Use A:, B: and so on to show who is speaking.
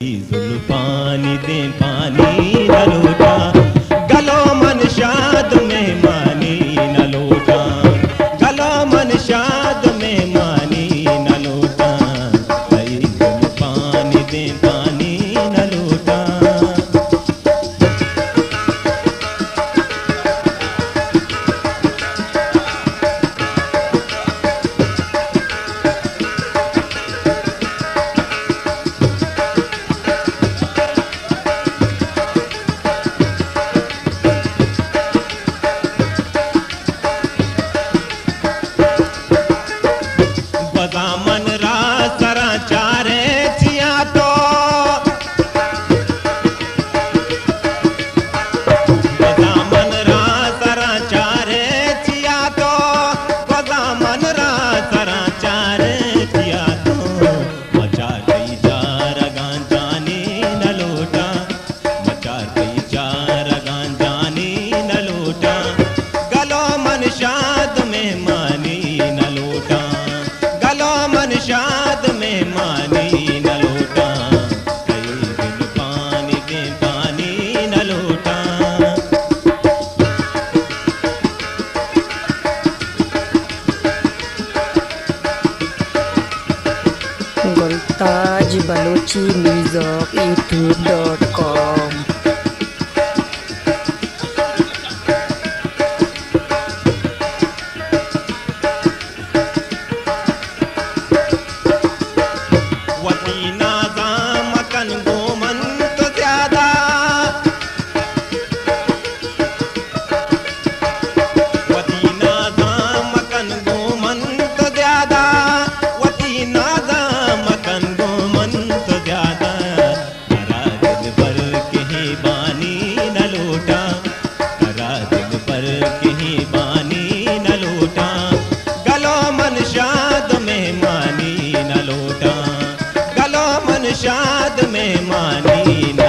A: पानी दे पानी न लूटा, गलो मन शाद में मानी न लूटा, गलो मन शाद में मानी न लूटा, पानी दे पानी न लूटा। मन रा सरा चारे चिया तो मन रा सरा चारे चिया तो मन रा सरा चारे चिया तो मचा गई जार गांजानी न लूटा, मचा गई जार गांजानी न लूटा, गलो मन शाद में मानी न लूटा, गलो मन शाद में मानी न लूटा, कई दिन पानी दे पानी न लूटा।
B: गुलताज बलोची म्यूजिक youtube.com।
A: शाद में मानी न